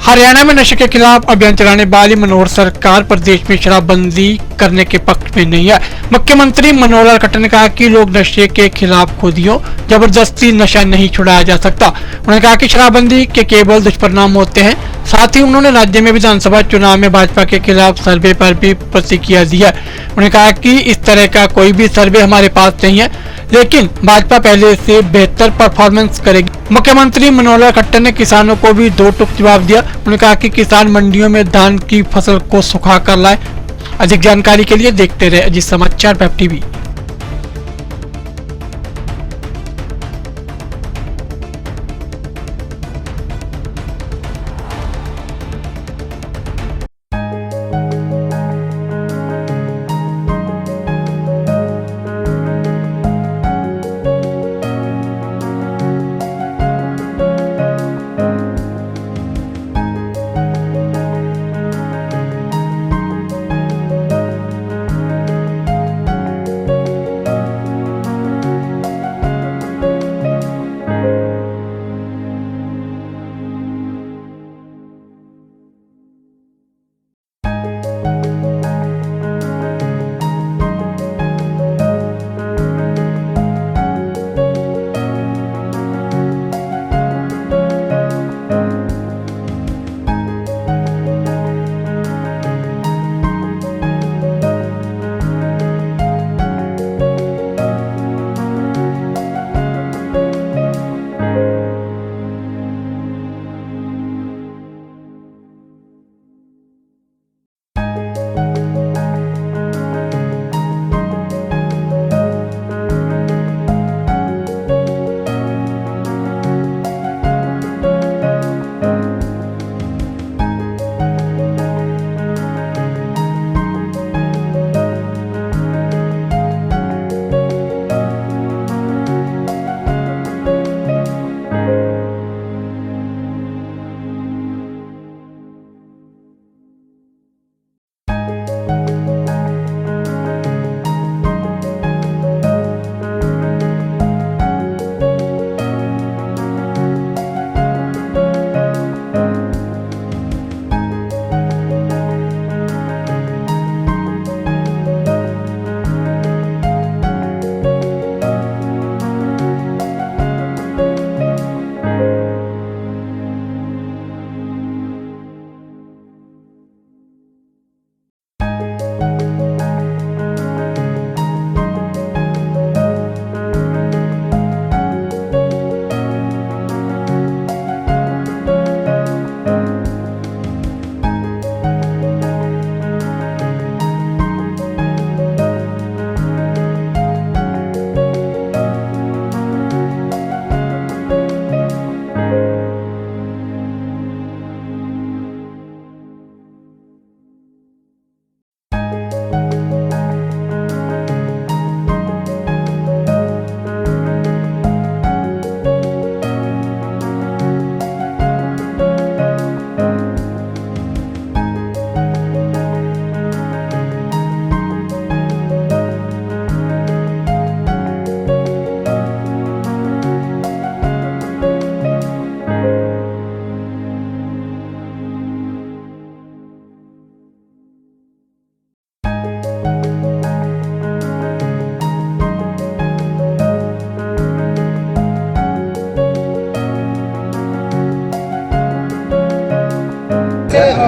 हरियाणा में नशे के खिलाफ अभियान चलाने वाली मनोहर सरकार प्रदेश में शराबबंदी करने के पक्ष में नहीं है। मुख्यमंत्री मनोहर लाल खट्टर ने कहा कि लोग नशे के खिलाफ खुदियों जबरदस्ती नशा नहीं छुड़ाया जा सकता। उन्होंने कहा कि शराबबंदी के केवल दुष्परिणाम होते हैं। साथ ही उन्होंने राज्य में विधानसभा चुनाव में भाजपा के खिलाफ सर्वे पर भी प्रतिक्रिया दी है। उन्होंने कहा कि इस तरह का कोई भी सर्वे हमारे पास नहीं है, लेकिन भाजपा पहले से बेहतर परफॉर्मेंस करेगी। मुख्यमंत्री मनोहर लाल खट्टर ने किसानों को भी दो टूक जवाब दिया। उन्होंने कहा कि किसान मंडियों में धान की फसल को सुखा कर लाए। अधिक जानकारी के लिए देखते रहे अजीत समाचार वेब टीवी।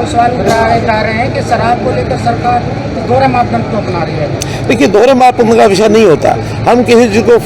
सवाल उठाए जा रहे हैं कि शराब को लेकर सरकार दोहरे मापदंड क्यों अपना रही है। देखिए, दोहरे मापदंड का विषय नहीं होता। हम किसी चीज़ को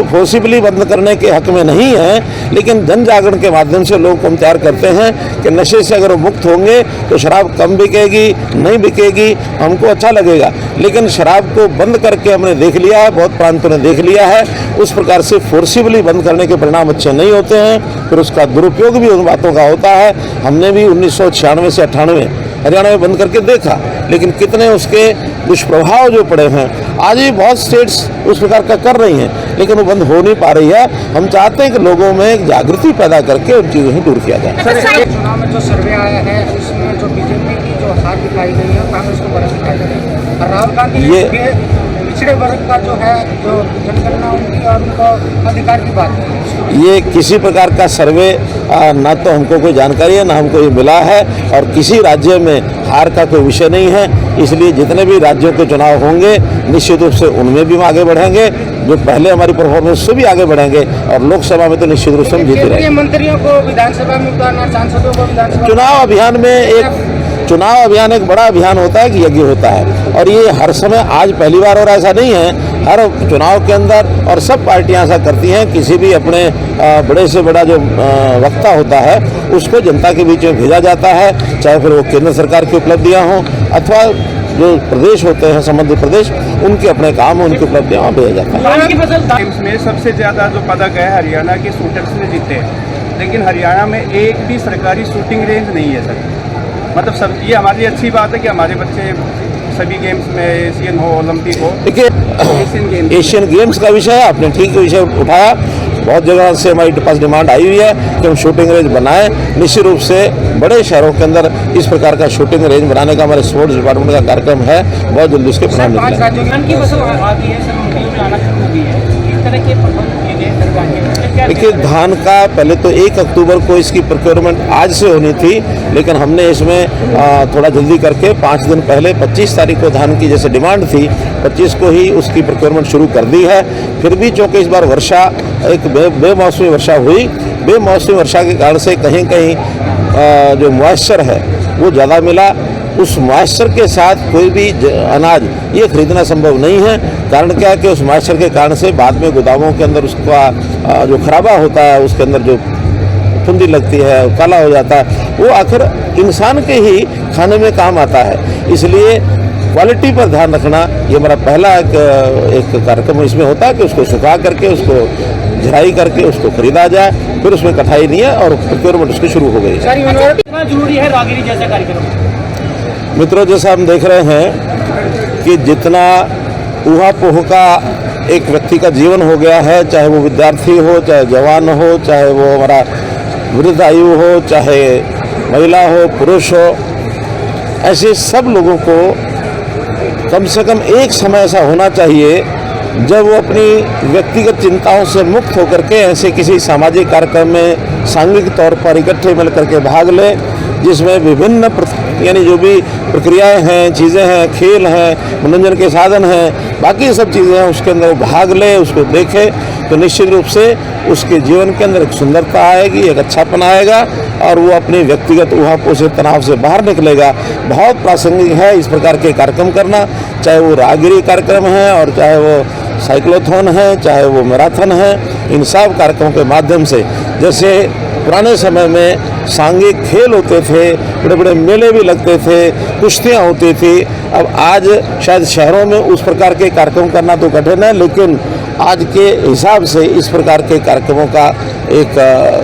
फोर्सिबली बंद करने के हक में नहीं हैं, लेकिन जन जागरण के माध्यम से लोगों को हम तैयार करते हैं कि नशे से अगर वो मुक्त होंगे तो शराब कम बिकेगी, नहीं बिकेगी, हमको अच्छा लगेगा। लेकिन शराब को बंद करके हमने देख लिया है, बहुत प्रांतों ने देख लिया है, उस प्रकार से फोर्सिबली बंद करने के परिणाम अच्छे नहीं होते हैं। फिर उसका दुरुपयोग भी उन बातों का होता है। हमने भी 1996 से 98 हरियाणा में बंद करके देखा, लेकिन कितने उसके दुष्प्रभाव जो पड़े हैं। आज भी बहुत स्टेट्स उस प्रकार का कर रही हैं, लेकिन वो बंद हो नहीं पा रही है। हम चाहते हैं कि लोगों में जागृति पैदा करके उन चीज़ों से दूर किया जाए। चुनाव में जो सर्वे आया है उसमें जो बीजेपी की जो हार दिखाई गई है, कांग्रेस को बरस दिखाई गई है। राहुल गांधी पिछड़े वर्ग का जो है जो जनगणना उनकी और उनको अधिकार की बात है। ये किसी प्रकार का सर्वे ना तो हमको कोई जानकारी है ना हमको ये मिला है, और किसी राज्य में हार का कोई विषय नहीं है। इसलिए जितने भी राज्यों के चुनाव होंगे निश्चित रूप से उनमें भी हम आगे बढ़ेंगे, जो पहले हमारी परफॉर्मेंस से भी आगे बढ़ेंगे, और लोकसभा में तो निश्चित रूप से हम जीते केंद्रीय रहेंगे। मंत्रियों को विधानसभा में उतारना, सांसदों को विधानसभा चुनाव अभियान एक बड़ा अभियान होता है कि यज्ञ होता है, और ये हर समय आज पहली बार हो रहा ऐसा नहीं है। हर चुनाव के अंदर और सब पार्टियां ऐसा करती हैं, किसी भी अपने बड़े से बड़ा जो वक्ता होता है उसको जनता के बीच में भेजा जाता है, चाहे फिर वो केंद्र सरकार की उपलब्धियां हों अथवा जो प्रदेश होते हैं संबंधित प्रदेश, उनके अपने काम उनकी उपलब्धियां वहाँ भेजा जाता है। गेम्स में सबसे ज़्यादा जो पदक है हरियाणा के शूटर्स ने जीते हैं, लेकिन हरियाणा में एक भी सरकारी शूटिंग रेंज नहीं है सर। मतलब सब ये हमारे लिए अच्छी बात है कि हमारे बच्चे सभी गेम्स में एशियन हो, ओलंपिक हो। देखिए एशियन गेम्स का विषय है, आपने ठीक विषय उठाया। बहुत जगह से हमारी पास डिमांड आई हुई है कि हम शूटिंग रेंज बनाएं। निश्चित रूप से बड़े शहरों के अंदर इस प्रकार का शूटिंग रेंज बनाने का हमारे स्पोर्ट्स डिपार्टमेंट का कार्यक्रम है, बहुत जल्दी उसके परिणाम देखिए धान का पहले तो 1 अक्टूबर को इसकी प्रोक्योरमेंट आज से होनी थी, लेकिन हमने इसमें थोड़ा जल्दी करके 5 दिन पहले 25 तारीख को धान की जैसे डिमांड थी 25 को ही उसकी प्रोक्योरमेंट शुरू कर दी है। फिर भी चूँकि इस बार वर्षा एक बेमौसमी वर्षा हुई, बेमौसमी वर्षा के कारण से कहीं कहीं जो मॉइस्चर है वो ज़्यादा मिला। उस मॉइस्चर के साथ कोई भी अनाज ये खरीदना संभव नहीं है। कारण क्या है कि उस मॉइस्चर के कारण से बाद में गोदामों के अंदर उसका जो खराबा होता है, उसके अंदर जो फुंदी लगती है, काला हो जाता है, वो आखिर इंसान के ही खाने में काम आता है। इसलिए क्वालिटी पर ध्यान रखना ये हमारा पहला एक कार्यक्रम इसमें होता है कि उसको सुखा करके उसको झराई करके उसको खरीदा जाए, फिर उसमें कटाई नहीं है और प्रोक्योरमेंट उसकी शुरू हो गई है। कितना जरूरी है रागिनी जैसा कार्यक्रम? मित्रों, जैसा हम देख रहे हैं कि जितना ऊहापोह का एक व्यक्ति का जीवन हो गया है, चाहे वो विद्यार्थी हो, चाहे जवान हो, चाहे वो हमारा वृद्ध आयु हो, चाहे महिला हो, पुरुष हो, ऐसे सब लोगों को कम से कम एक समय ऐसा होना चाहिए जब वो अपनी व्यक्तिगत चिंताओं से मुक्त होकर के ऐसे किसी सामाजिक कार्यक्रम में सांघिक तौर पर इकट्ठे मिल करके भाग ले, जिसमें विभिन्न यानी जो भी प्रक्रियाएं हैं, चीज़ें हैं, खेल हैं, मनोरंजन के साधन हैं, बाकी सब चीज़ें हैं, उसके अंदर वो भाग ले, उसको देखे, तो निश्चित रूप से उसके जीवन के अंदर एक सुंदरता आएगी, एक अच्छापन आएगा और वो अपने व्यक्तिगत ऊहापोह से तनाव से बाहर निकलेगा। बहुत प्रासंगिक है इस प्रकार के कार्यक्रम करना, चाहे वो राहगिरी कार्यक्रम है और चाहे वो साइक्लोथॉन है, चाहे वो मैराथन है। इन सब कार्यक्रमों के माध्यम से, जैसे पुराने समय में सांघिक खेल होते थे, बड़े बड़े मेले भी लगते थे, कुश्तियाँ होती थी, अब आज शायद शहरों में उस प्रकार के कार्यक्रम करना तो कठिन है, लेकिन आज के हिसाब से इस प्रकार के कार्यक्रमों का एक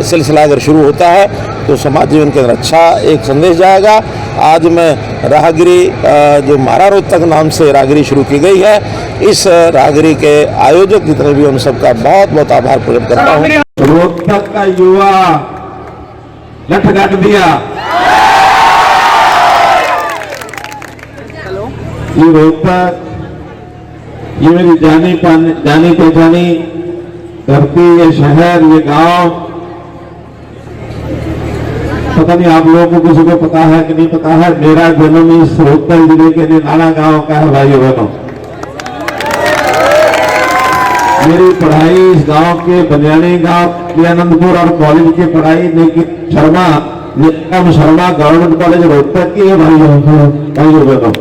सिलसिला अगर शुरू होता है तो समाज जीवन के अंदर अच्छा एक संदेश जाएगा। आज मैं राहगिरी जो मारा रोहतक नाम से राहगिरी शुरू की गई है, इस राहगिरी के आयोजक जितने भी उन सबका बहुत बहुत आभार प्रकट करता हूँ। रोहतक का युवा लठ गाट दिया, ये रोहतक, ये मेरी जानी पहचानी धरती, ये शहर, ये गांव, पता नहीं आप लोगों को किसी को पता है कि नहीं पता है, मेरा जन्म इस रोहतक जिले के निनाना गांव का है भाइयों बहनों। मेरी पढ़ाई इस गांव के बनियानी गांव आनंदपुर और कॉलेज की पढ़ाई निकम शर्मा गवर्नमेंट कॉलेज रोहतक की है भाइयों बहनों।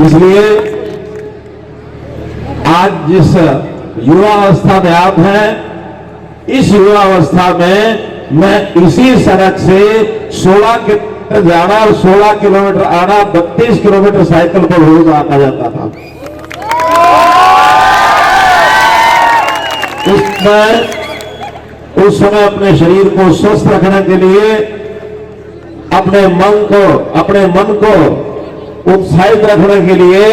इसलिए आज जिस युवा अवस्था में आप हैं, इस युवा अवस्था में मैं इसी सड़क से 16 किलोमीटर जाना और 16 किलोमीटर आना, 32 किलोमीटर साइकिल पर रोज आता जाता था। उस समय अपने शरीर को स्वस्थ रखने के लिए, अपने मन को उत्साहित रखने के लिए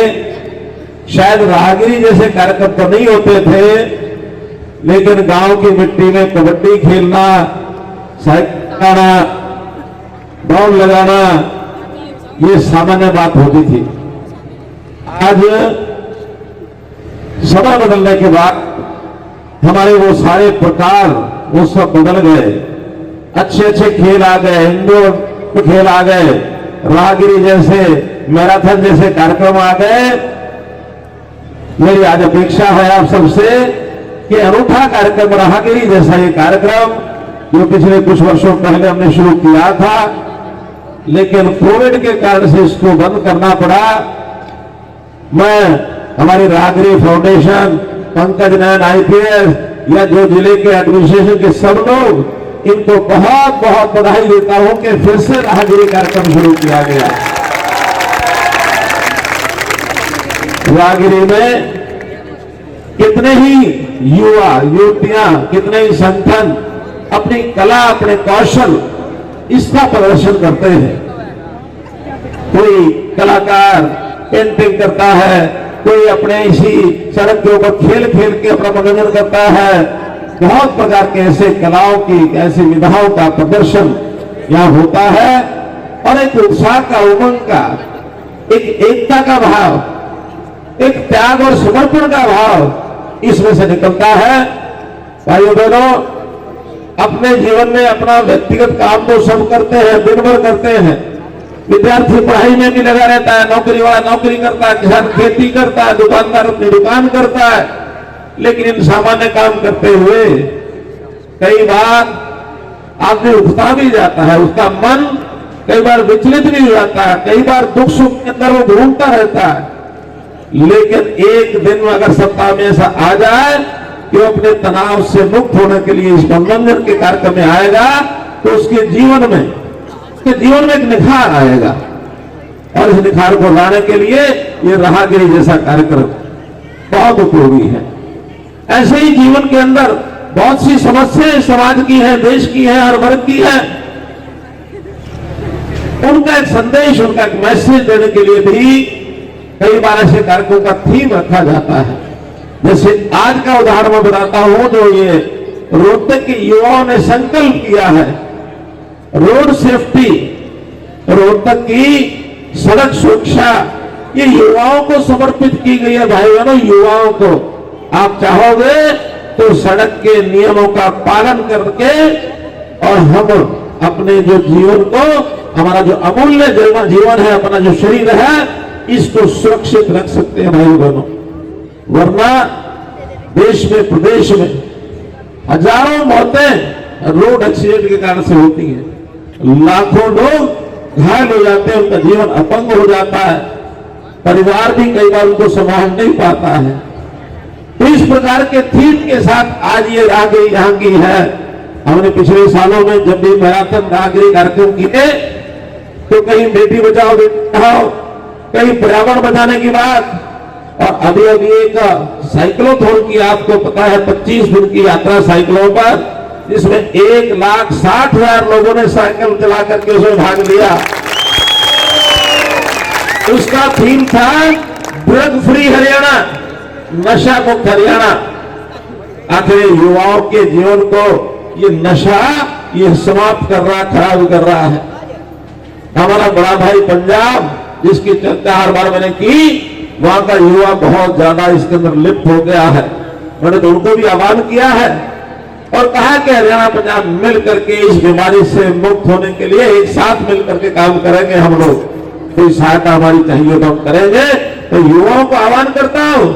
शायद राहगिरी जैसे कार्यक्रम तो नहीं होते थे, लेकिन गांव की मिट्टी में कबड्डी खेलना, साइकिल लगाना, दौड़ लगाना, ये सामान्य बात होती थी। आज समय बदलने के बाद हमारे वो सारे प्रकार वो सब बदल गए। अच्छे अच्छे खेल आ गए, इंडोर खेल आ गए, राहगिरी जैसे, मैराथन जैसे कार्यक्रम आ गए। मेरी आज अपेक्षा है आप सबसे कि अनूठा कार्यक्रम राहगिरी जैसा ये कार्यक्रम जो पिछले कुछ वर्षों पहले हमने शुरू किया था, लेकिन कोविड के कारण से इसको बंद करना पड़ा। मैं हमारी राहगिरी फाउंडेशन, पंकज नयन IPS या जो जिले के एडमिनिस्ट्रेशन के सब लोग, इनको बहुत बहुत बधाई देता हूं कि फिर से राहगिरी कार्यक्रम शुरू किया गया। राहगिरी में कितने ही युवा युवतियां, कितने ही संगठन अपनी कला, अपने कौशल इसका प्रदर्शन करते हैं। कोई कलाकार पेंटिंग करता है, कोई अपने इसी सड़क के ऊपर खेल खेल के अपना मनोरंजन करता है। बहुत प्रकार के ऐसे कलाओं की, ऐसी विधाओं का प्रदर्शन यहाँ होता है और एक उत्साह का, उमंग का, एक एकता का भाव, एक त्याग और समर्पण का भाव इसमें से निकलता है। भाइयों बहनों, अपने जीवन में अपना व्यक्तिगत काम तो सब करते हैं, दिन भर करते हैं। विद्यार्थी पढ़ाई में भी लगा रहता है, नौकरी वाला नौकरी करता है, किसान खेती करता है, दुकानदार अपनी दुकान करता है। लेकिन इन सामान्य काम करते हुए कई बार आदमी उकता भी जाता है, उसका मन कई बार विचलित भी हो जाता है, कई बार दुख सुख के अंदर वो घूमता रहता है। लेकिन एक दिन में अगर सप्ताह में ऐसा आ जाए कि वो अपने तनाव से मुक्त होने के लिए इस मनोरंजन के कार्यक्रम में आएगा, तो उसके जीवन में एक निखार आएगा। और इस निखार को लाने के लिए ये राहगिरी जैसा कार्यक्रम बहुत उपयोगी है। ऐसे ही जीवन के अंदर बहुत सी समस्याएं समाज की है, देश की है, हर वर्ग की है। उनका एक संदेश, उनका एक मैसेज देने के लिए भी कई बार ऐसे कार्यक्रमों का थीम रखा जाता है। जैसे आज का उदाहरण मैं बताता हूं, जो ये रोहतक के युवाओं ने संकल्प किया है, रोड सेफ्टी, रोहतक की सड़क सुरक्षा, ये युवाओं को समर्पित की गई है। भाई बहनों, युवाओं को आप चाहोगे तो सड़क के नियमों का पालन करके और हम अपने जो जीवन को, हमारा जो अमूल्य जीवन है, अपना जो शरीर है, इसको सुरक्षित रख सकते हैं भाई बहनों। वरना देश में, प्रदेश में हजारों मौतें रोड एक्सीडेंट के कारण से होती हैं। लाखों लोग घायल हो जाते हैं, उनका जीवन अपंग हो जाता है, परिवार भी कई बार उनको संभाल नहीं पाता है। तो इस प्रकार के थीम के साथ आज ये राहगिरी यहाँ की है। हमने पिछले सालों में जब भी मैराथन राहगिरी कार्यक्रम किए तो कहीं बेटी बचाओ बेटी पढ़ाओ, कहीं पर्यावरण बचाने की बात, और अभी एक साइक्लोथॉन की, आपको पता है 25 दिन की यात्रा साइकिलों पर, जिसमें 1,60,000 लोगों ने साइकिल चला करके उसमें भाग लिया। उसका थीम था ड्रग फ्री हरियाणा, नशा मुक्त हरियाणा। आखिर युवाओं के जीवन को ये नशा ये समाप्त कर रहा, खराब कर रहा है। हमारा बड़ा भाई पंजाब, जिसकी चर्चा हर बार मैंने की, वहां का युवा बहुत ज्यादा इसके अंदर लिप्त हो गया है। मैंने तो उनको भी आह्वान किया है और कहा कि हरियाणा पंजाब मिल करके इस बीमारी से मुक्त होने के लिए एक साथ मिल करके काम करेंगे। हम लोग कोई सहायता हमारी चाहिए तो हम करेंगे। तो युवाओं को आह्वान करता हूं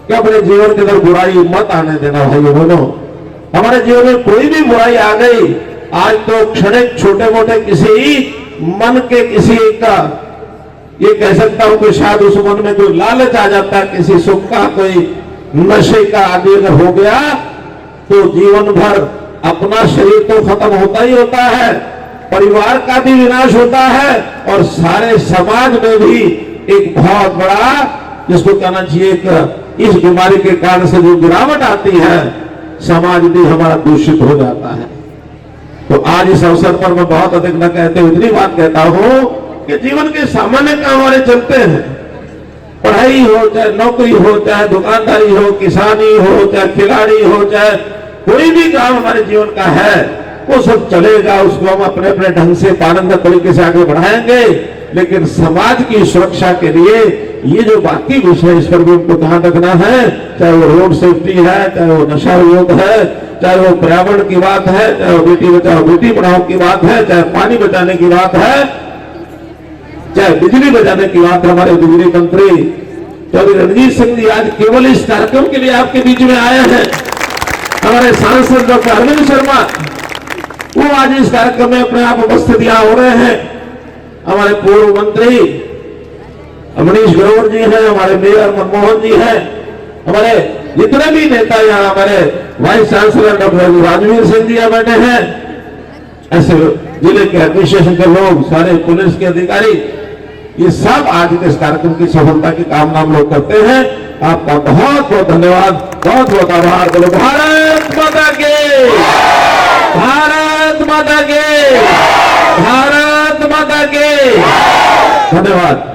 कि अपने जीवन के अंदर बुराई मत आने देना भाइयों बहनों। हमारे जीवन में कोई भी बुराई आ गई, आज तो क्षणिक छोटे मोटे किसी मन के किसी का, ये कह सकता हूं कि शायद उस मन में कोई लालच आ जाता है, किसी सुख का, कोई नशे का आदि अगर हो गया तो जीवन भर अपना शरीर तो खत्म होता ही होता है, परिवार का भी विनाश होता है और सारे समाज में भी एक बहुत बड़ा, जिसको कहना चाहिए, इस बीमारी के कारण से जो गिरावट आती है, समाज भी हमारा दूषित हो जाता है। तो आज इस अवसर पर मैं बहुत अधिक न कहते हुए इतनी बात कहता हूं कि जीवन के सामान्य काम हमारे चलते हैं, पढ़ाई हो, चाहे नौकरी हो, चाहे दुकानदारी हो, किसानी हो, चाहे खिलाड़ी हो, चाहे कोई भी काम हमारे जीवन का है, वो सब चलेगा। उसको हम अपने अपने ढंग से आनंद तरीके से आगे बढ़ाएंगे, लेकिन समाज की सुरक्षा के लिए ये जो बाकी विषय इस पर भी उनको ध्यान रखना है, चाहे वो रोड सेफ्टी है, चाहे वो नशा विरोध है, चाहे वो पर्यावरण की बात है, चाहे वो बेटी बचाओ बेटी पढ़ाओ की बात है, चाहे पानी बचाने की बात है, चाहे बिजली बचाने की बात है। हमारे बिजली मंत्री चौधरी रणजीत सिंह जी आज केवल इस कार्यक्रम के लिए आपके बीच में आए हैं। हमारे सांसद डॉक्टर अरविंद शर्मा वो आज इस कार्यक्रम में अपने आप उपस्थित यहाँ हो रहे हैं। हमारे पूर्व मंत्री अमरीश ग्रोवर जी हैं, हमारे मेयर मनमोहन जी हैं, हमारे जितने भी नेता यहाँ, हमारे vice chancellor doctor Rajveer Singh ji यहाँ बैठे हैं, ऐसे जिले के एडमिनिस्ट्रेशन के लोग, सारे पुलिस के अधिकारी, ये सब आज के इस कार्यक्रम की सफलता की कामना हम लोग करते हैं। आपका बहुत बहुत धन्यवाद, बहुत बहुत आभार। बोलो भारत माता के, भारत माता के, भारत माता के। धन्यवाद।